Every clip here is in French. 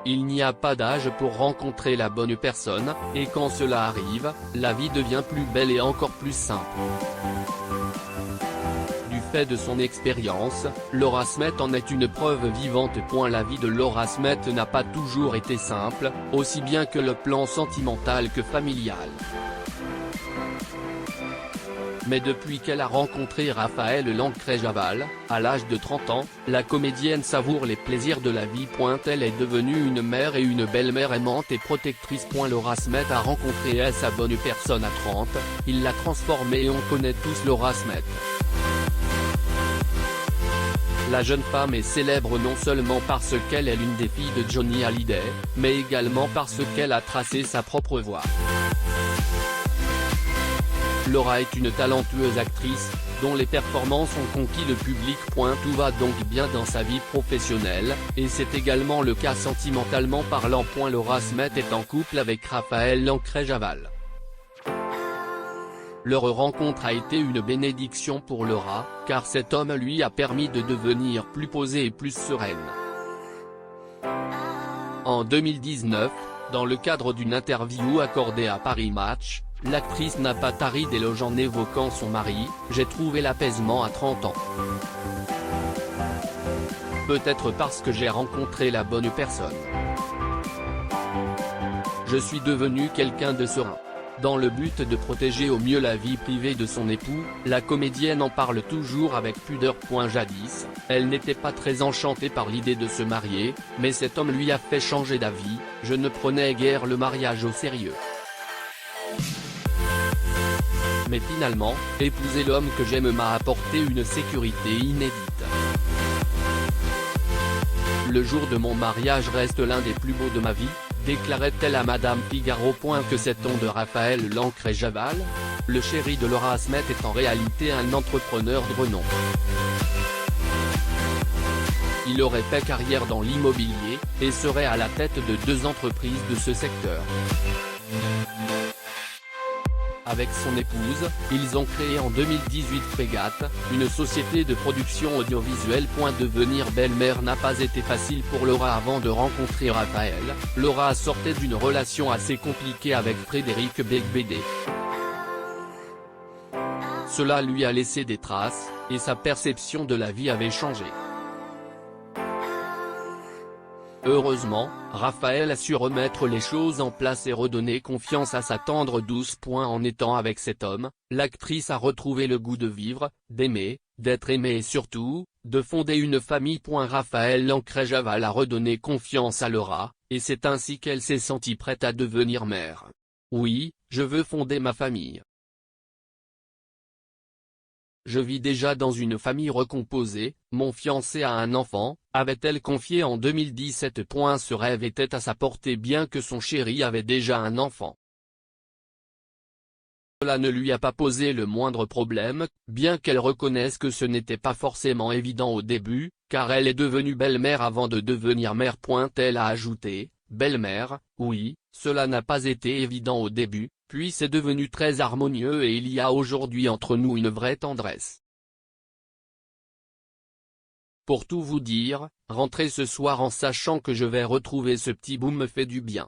Il n'y a pas d'âge pour rencontrer la bonne personne, et quand cela arrive, la vie devient plus belle et encore plus simple. Du fait de son expérience, Laura Smet en est une preuve vivante. La vie de Laura Smet n'a pas toujours été simple, aussi bien que le plan sentimental que familial. Mais depuis qu'elle a rencontré Raphaël Lancret-Javal, à l'âge de 30 ans, la comédienne savoure les plaisirs de la vie. Elle est devenue une mère et une belle-mère aimante et protectrice. Laura Smet a rencontré sa bonne personne à 30, il l'a transformée et on connaît tous Laura Smet. La jeune femme est célèbre non seulement parce qu'elle est l'une des filles de Johnny Hallyday, mais également parce qu'elle a tracé sa propre voie. Laura est une talentueuse actrice, dont les performances ont conquis le public. Tout va donc bien dans sa vie professionnelle, et c'est également le cas sentimentalement parlant. Laura Smet est en couple avec Raphaël Lancret-Javal. Leur rencontre a été une bénédiction pour Laura, car cet homme lui a permis de devenir plus posée et plus sereine. En 2019, dans le cadre d'une interview accordée à Paris Match, l'actrice n'a pas tari d'éloges en évoquant son mari. « J'ai trouvé l'apaisement à 30 ans. Peut-être parce que j'ai rencontré la bonne personne. Je suis devenue quelqu'un de serein. » Dans le but de protéger au mieux la vie privée de son époux, la comédienne en parle toujours avec pudeur. Jadis, elle n'était pas très enchantée par l'idée de se marier, mais cet homme lui a fait changer d'avis. « Je ne prenais guère le mariage au sérieux. Mais finalement, épouser l'homme que j'aime m'a apporté une sécurité inédite. Le jour de mon mariage reste l'un des plus beaux de ma vie », déclarait-elle à Madame Figaro. Que sait-on de Raphaël Lancret-Javal? Le chéri de Laura Smet est en réalité un entrepreneur de renom. Il aurait fait carrière dans l'immobilier, et serait à la tête de 2 entreprises de ce secteur. Avec son épouse, ils ont créé en 2018 Fregat, une société de production audiovisuelle. Devenir belle-mère n'a pas été facile pour Laura avant de rencontrer Raphaël. Laura sortait d'une relation assez compliquée avec Frédéric Beigbeder. Cela lui a laissé des traces, et sa perception de la vie avait changé. Heureusement, Raphaël a su remettre les choses en place et redonner confiance à sa tendre douce. En étant avec cet homme, l'actrice a retrouvé le goût de vivre, d'aimer, d'être aimée et surtout, de fonder une famille. Raphaël Lancret-Javal a redonné confiance à Laura, et c'est ainsi qu'elle s'est sentie prête à devenir mère. « Oui, je veux fonder ma famille. Je vis déjà dans une famille recomposée, mon fiancé a un enfant », avait-elle confié en 2017. Ce rêve était à sa portée bien que son chéri avait déjà un enfant. Cela ne lui a pas posé le moindre problème, bien qu'elle reconnaisse que ce n'était pas forcément évident au début, car elle est devenue belle-mère avant de devenir mère. Elle a ajouté, « Belle-mère, oui, cela n'a pas été évident au début, puis c'est devenu très harmonieux et il y a aujourd'hui entre nous une vraie tendresse. Pour tout vous dire, rentrer ce soir en sachant que je vais retrouver ce petit bout me fait du bien.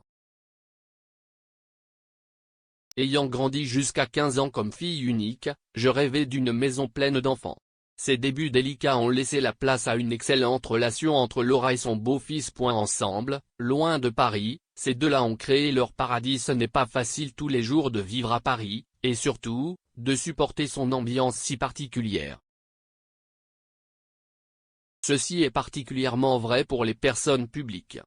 Ayant grandi jusqu'à 15 ans comme fille unique, je rêvais d'une maison pleine d'enfants. Ces débuts délicats ont laissé la place à une excellente relation entre Laura et son beau-fils. Ensemble, loin de Paris, ces deux-là ont créé leur paradis. Ce n'est pas facile tous les jours de vivre à Paris, et surtout, de supporter son ambiance si particulière. Ceci est particulièrement vrai pour les personnes publiques.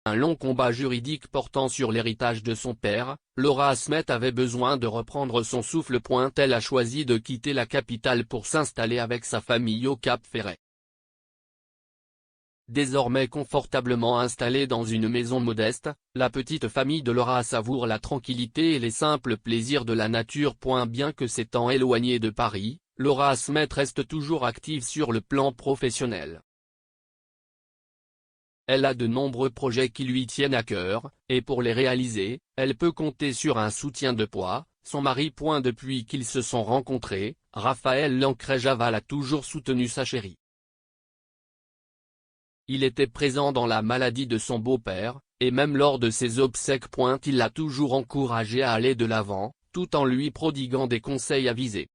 Un long combat juridique portant sur l'héritage de son père, Laura Smet avait besoin de reprendre son souffle. Elle a choisi de quitter la capitale pour s'installer avec sa famille au Cap-Ferret. Désormais confortablement installée dans une maison modeste, la petite famille de Laura savoure la tranquillité et les simples plaisirs de la nature. Bien que s'étant éloignée de Paris, Laura Smet reste toujours active sur le plan professionnel. Elle a de nombreux projets qui lui tiennent à cœur, et pour les réaliser, elle peut compter sur un soutien de poids. Son mari. Depuis qu'ils se sont rencontrés, Raphaël Lancret-Javal a toujours soutenu sa chérie. il était présent dans la maladie de son beau-père, et même lors de ses obsèques. Il l'a toujours encouragé à aller de l'avant, tout en lui prodiguant des conseils avisés.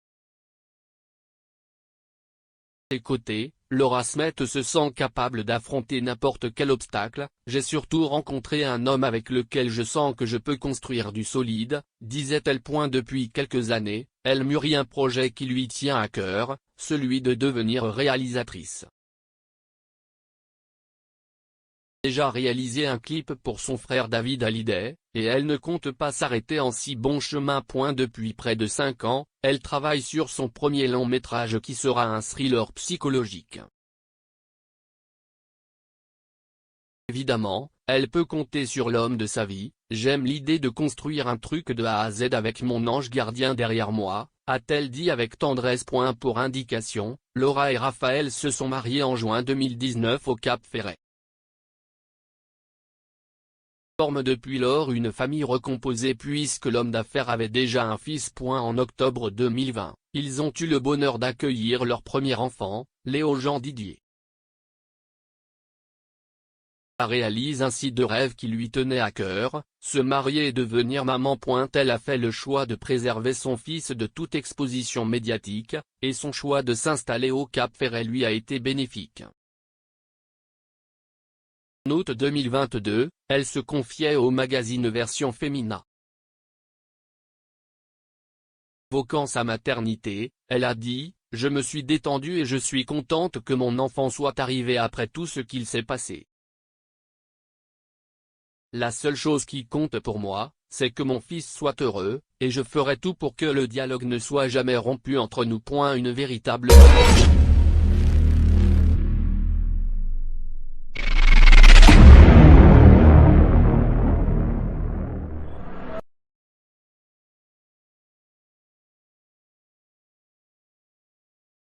De ses côtés, Laura Smet se sent capable d'affronter n'importe quel obstacle. J'ai surtout rencontré un homme avec lequel je sens que je peux construire du solide, disait-elle. Depuis quelques années, elle mûrit un projet qui lui tient à cœur, celui de devenir réalisatrice. Déjà réalisé un clip pour son frère David Hallyday, et elle ne compte pas s'arrêter en si bon chemin. Depuis près de 5 ans, elle travaille sur son premier long métrage qui sera un thriller psychologique. Évidemment, elle peut compter sur l'homme de sa vie. J'aime l'idée de construire un truc de A à Z avec mon ange gardien derrière moi, a-t-elle dit avec tendresse. Pour indication, Laura et Raphaël se sont mariés en juin 2019 au Cap Ferret. Forme depuis lors une famille recomposée puisque l'homme d'affaires avait déjà un fils. En octobre 2020, ils ont eu le bonheur d'accueillir leur premier enfant, Léo-Jean Didier. Elle réalise ainsi 2 rêves qui lui tenaient à cœur, se marier et devenir maman. Elle a fait le choix de préserver son fils de toute exposition médiatique, et son choix de s'installer au Cap Ferret lui a été bénéfique. En août 2022, elle se confiait au magazine Version Féminin. Évoquant sa maternité, elle a dit « Je me suis détendue et je suis contente que mon enfant soit arrivé après tout ce qu'il s'est passé. La seule chose qui compte pour moi, c'est que mon fils soit heureux, et je ferai tout pour que le dialogue ne soit jamais rompu entre nous. Une véritable